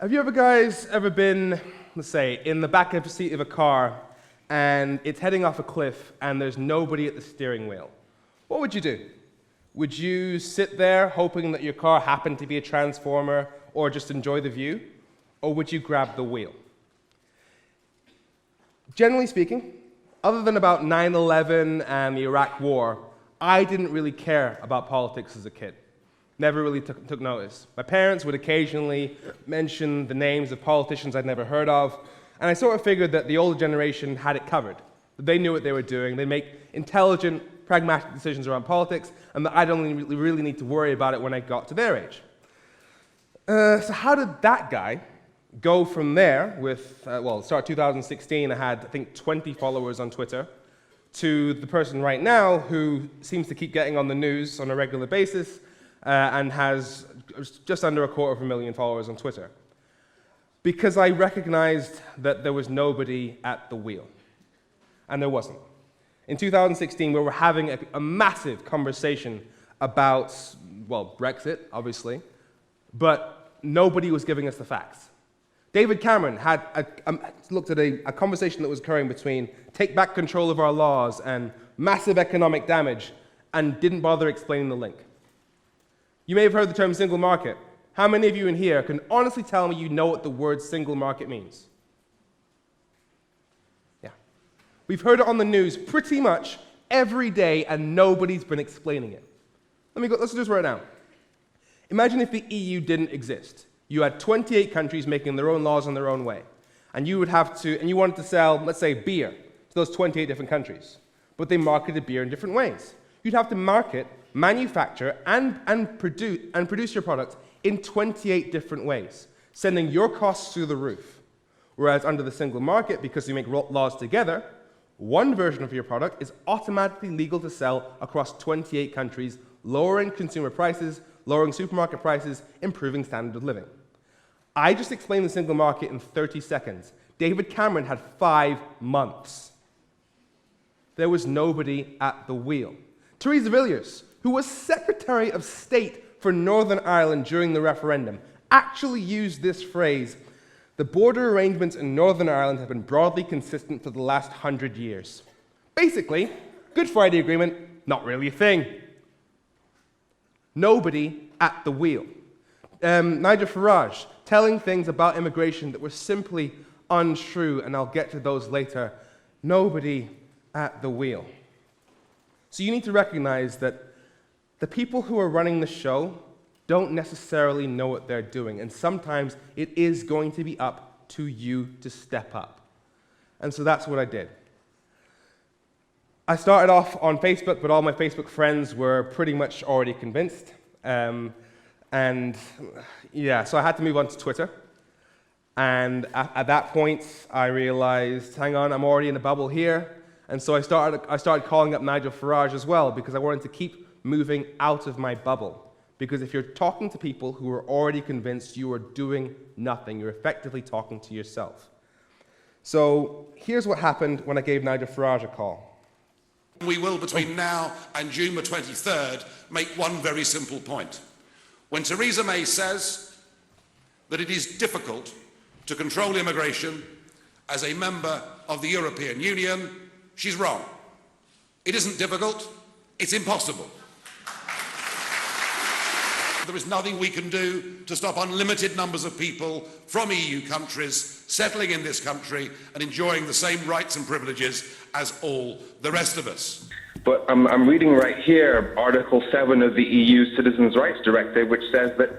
Have you guys ever been, let's say, in the back of the seat of a car and it's heading off a cliff and there's nobody at the steering wheel? What would you do? Would you sit there hoping that your car happened to be a transformer or just enjoy the view? Or would you grab the wheel? Generally speaking, other than about 9/11 and the Iraq War, I didn't really care about politics as a kid. Never really took notice. My parents would occasionally mention the names of politicians I'd never heard of, and I sort of figured that the older generation had it covered, that they knew what they were doing, they'd make intelligent, pragmatic decisions around politics, and that I'd only really need to worry about it when I got to their age. So how did that guy go from there with, start 2016, I had, I think, 20 followers on Twitter, to the person right now who seems to keep getting on the news on a regular basis and has just under 250,000 followers on Twitter? Because I recognized that there was nobody at the wheel. And there wasn't. In 2016, we were having a massive conversation about, well, Brexit, obviously, but nobody was giving us the facts. David Cameron had looked at a conversation that was occurring between take back control of our laws and massive economic damage and didn't bother explaining the link. You may have heard the term single market. How many of you in here can honestly tell me you know what the word single market means? Yeah. We've heard it on the news pretty much every day and nobody's been explaining it. Let's do this right now. Imagine if the EU didn't exist. You had 28 countries making their own laws in their own way. And you wanted to sell, let's say, beer to those 28 different countries. But they marketed beer in different ways. You'd have to market, manufacture, and produce your product in 28 different ways, sending your costs through the roof. Whereas under the single market, because you make laws together, one version of your product is automatically legal to sell across 28 countries, lowering consumer prices, lowering supermarket prices, improving standard of living. I just explained the single market in 30 seconds. David Cameron had 5 months. There was nobody at the wheel. Theresa Villiers, who was Secretary of State for Northern Ireland during the referendum, actually used this phrase: the border arrangements in Northern Ireland have been broadly consistent for the last 100 years. Basically, Good Friday Agreement, not really a thing. Nobody at the wheel. Nigel Farage, telling things about immigration that were simply untrue, and I'll get to those later. Nobody at the wheel. So you need to recognize that the people who are running the show don't necessarily know what they're doing, and sometimes it is going to be up to you to step up. And so that's what I did. I started off on Facebook, but all my Facebook friends were pretty much already convinced. So I had to move on to Twitter. And at that point, I realized, hang on, I'm already in a bubble here. And so I started calling up Nigel Farage as well, because I wanted to keep moving out of my bubble. Because if you're talking to people who are already convinced, you are doing nothing. You're effectively talking to yourself. So here's what happened when I gave Nigel Farage a call. We will, between now and June the 23rd, make one very simple point. When Theresa May says that it is difficult to control immigration as a member of the European Union, she's wrong. It isn't difficult, it's impossible. There is nothing we can do to stop unlimited numbers of people from EU countries settling in this country and enjoying the same rights and privileges as all the rest of us. But I'm reading right here Article 7 of the EU Citizens' Rights Directive, which says that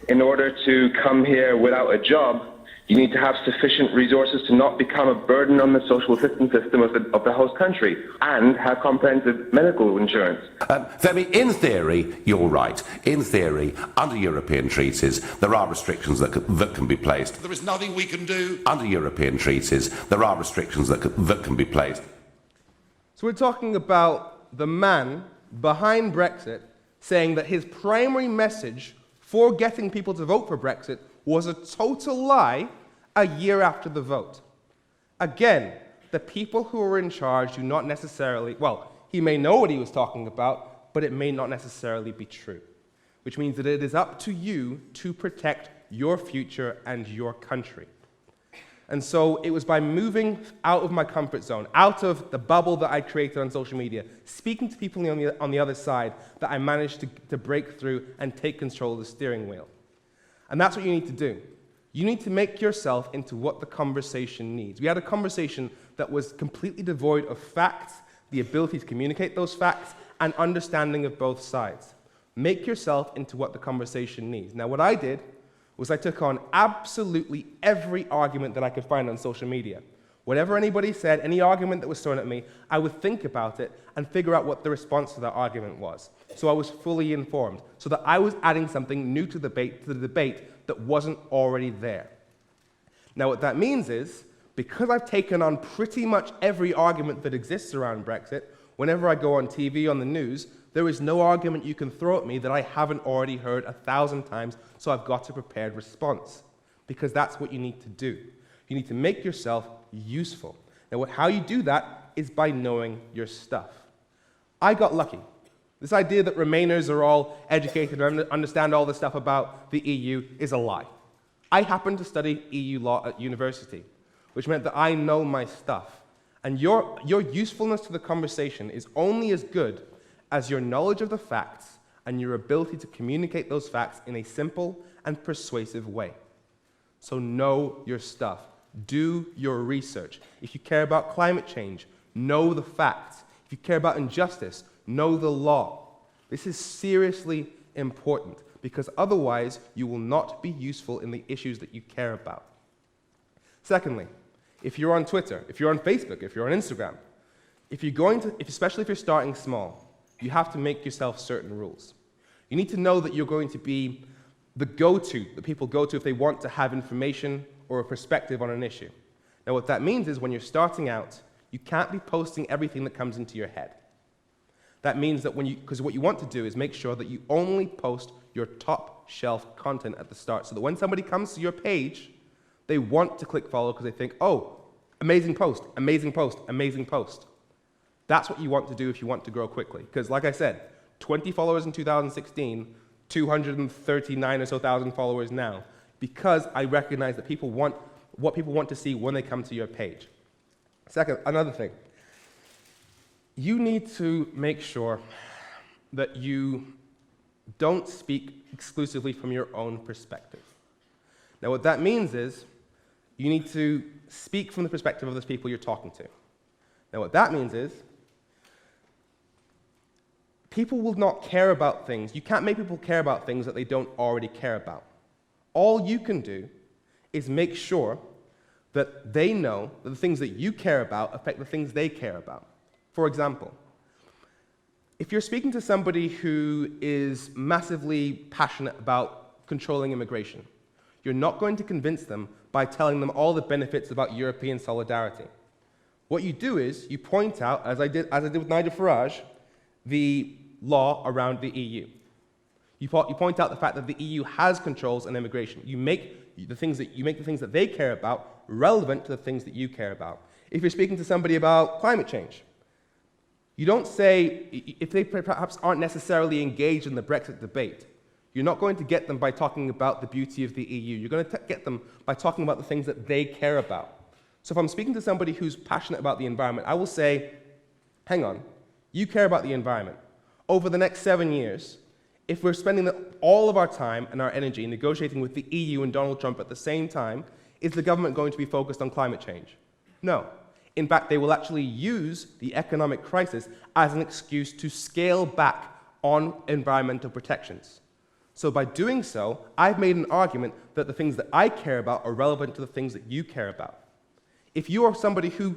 in order to come here without a job, you need to have sufficient resources to not become a burden on the social assistance system of the host country and have comprehensive medical insurance. Femi, in theory, you're right. In theory, under European treaties, there are restrictions that can be placed. There is nothing we can do. Under European treaties, there are restrictions that can be placed. So we're talking about the man behind Brexit saying that his primary message for getting people to vote for Brexit was a total lie a year after the vote. Again, the people who are in charge do not necessarily, well, he may know what he was talking about, but it may not necessarily be true, which means that it is up to you to protect your future and your country. And so it was by moving out of my comfort zone, out of the bubble that I created on social media, speaking to people on the other side, that I managed to break through and take control of the steering wheel. And that's what you need to do. You need to make yourself into what the conversation needs. We had a conversation that was completely devoid of facts, the ability to communicate those facts, and understanding of both sides. Make yourself into what the conversation needs. Now, what I did was I took on absolutely every argument that I could find on social media. Whatever anybody said, any argument that was thrown at me, I would think about it and figure out what the response to that argument was. So I was fully informed, so that I was adding something new to the debate that wasn't already there. Now, what that means is, because I've taken on pretty much every argument that exists around Brexit, whenever I go on TV, on the news, there is no argument you can throw at me that I haven't already heard 1,000 times, so I've got a prepared response. Because that's what you need to do. You need to make yourself useful. Now, how you do that is by knowing your stuff. I got lucky. This idea that Remainers are all educated and understand all the stuff about the EU is a lie. I happened to study EU law at university, which meant that I know my stuff. And your usefulness to the conversation is only as good as your knowledge of the facts and your ability to communicate those facts in a simple and persuasive way. So know your stuff. Do your research. If you care about climate change, know the facts. If you care about injustice, know the law. This is seriously important, because otherwise you will not be useful in the issues that you care about. Secondly, if you're on Twitter, if you're on Facebook, if you're on Instagram, especially if you're starting small, you have to make yourself certain rules. You need to know that you're going to be the go-to that people go to if they want to have information or a perspective on an issue. Now, what that means is when you're starting out, you can't be posting everything that comes into your head. That means that because what you want to do is make sure that you only post your top shelf content at the start, so that when somebody comes to your page, they want to click follow because they think, oh, amazing post, amazing post, amazing post. That's what you want to do if you want to grow quickly. Because like I said, 20 followers in 2016, 239 or so thousand followers now, because I recognize that people want what people want to see when they come to your page. Second, another thing. You need to make sure that you don't speak exclusively from your own perspective. Now, what that means is you need to speak from the perspective of those people you're talking to. Now, what that means is people will not care about things. You can't make people care about things that they don't already care about. All you can do is make sure that they know that the things that you care about affect the things they care about. For example, if you're speaking to somebody who is massively passionate about controlling immigration, you're not going to convince them by telling them all the benefits about European solidarity. What you do is you point out, as I did with Nigel Farage, the law around the EU. You point out the fact that the EU has controls on immigration. You make the things that they care about relevant to the things that you care about. If you're speaking to somebody about climate change, you don't say, if they perhaps aren't necessarily engaged in the Brexit debate, you're not going to get them by talking about the beauty of the EU. You're going to get them by talking about the things that they care about. So if I'm speaking to somebody who's passionate about the environment, I will say, hang on, you care about the environment. Over the next 7 years, if we're spending all of our time and our energy negotiating with the EU and Donald Trump at the same time, is the government going to be focused on climate change? No. In fact, they will actually use the economic crisis as an excuse to scale back on environmental protections. So by doing so, I've made an argument that the things that I care about are relevant to the things that you care about. If you are somebody who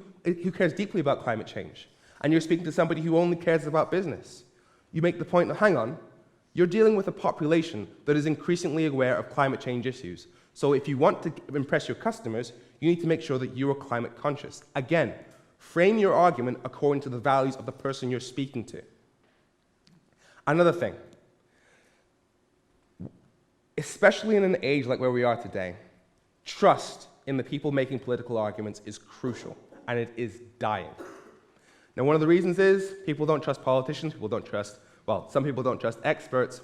cares deeply about climate change, and you're speaking to somebody who only cares about business, you make the point that, hang on, you're dealing with a population that is increasingly aware of climate change issues. So if you want to impress your customers, you need to make sure that you are climate conscious. Again, frame your argument according to the values of the person you're speaking to. Another thing, especially in an age like where we are today, trust in the people making political arguments is crucial, and it is dying. Now, one of the reasons is people don't trust politicians, some people don't trust experts.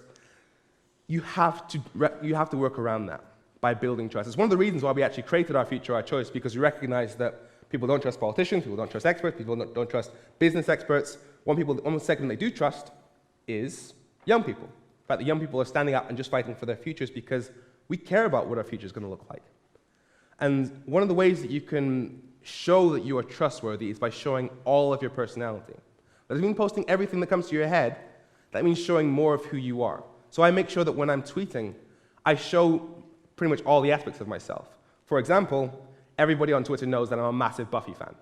You have to work around that by building trust. It's one of the reasons why we actually created Our Future, Our Choice, because we recognize that people don't trust politicians, people don't trust experts, people don't trust business experts. One segment they do trust is young people. In fact, the young people are standing up and just fighting for their futures because we care about what our future is going to look like. And one of the ways that you can show that you are trustworthy is by showing all of your personality. That doesn't mean posting everything that comes to your head. That means showing more of who you are. So I make sure that when I'm tweeting, I show pretty much all the aspects of myself. For example, everybody on Twitter knows that I'm a massive Buffy fan.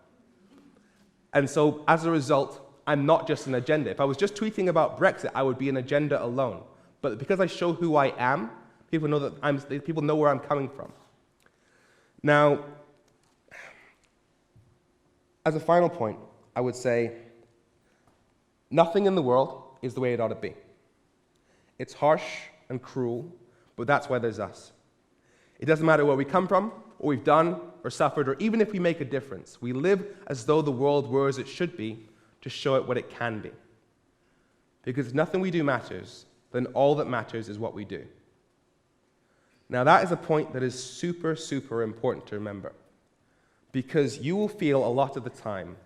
And so as a result, I'm not just an agenda. If I was just tweeting about Brexit, I would be an agenda alone. But because I show who I am, people know where I'm coming from. Now, as a final point, I would say nothing in the world is the way it ought to be. It's harsh and cruel, but that's why there's us. It doesn't matter where we come from, what we've done or suffered, or even if we make a difference. We live as though the world were as it should be to show it what it can be. Because if nothing we do matters, then all that matters is what we do. Now that is a point that is super, super important to remember. Because you will feel a lot of the time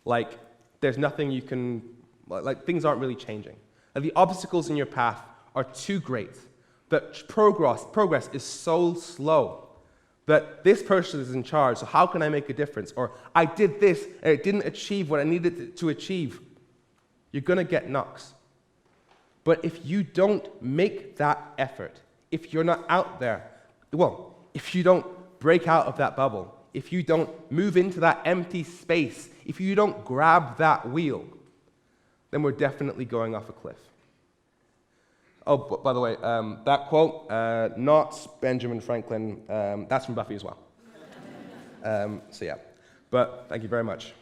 like there's nothing you can, like things aren't really changing. And the obstacles in your path are too great. That progress is so slow. That this person is in charge, so how can I make a difference? Or I did this and it didn't achieve what I needed to achieve. You're going to get knocks. But if you don't make that effort, if you're not out there, well, if you don't break out of that bubble, if you don't move into that empty space, if you don't grab that wheel, then we're definitely going off a cliff. Oh, by the way, that quote, not Benjamin Franklin, that's from Buffy as well. So yeah, but thank you very much.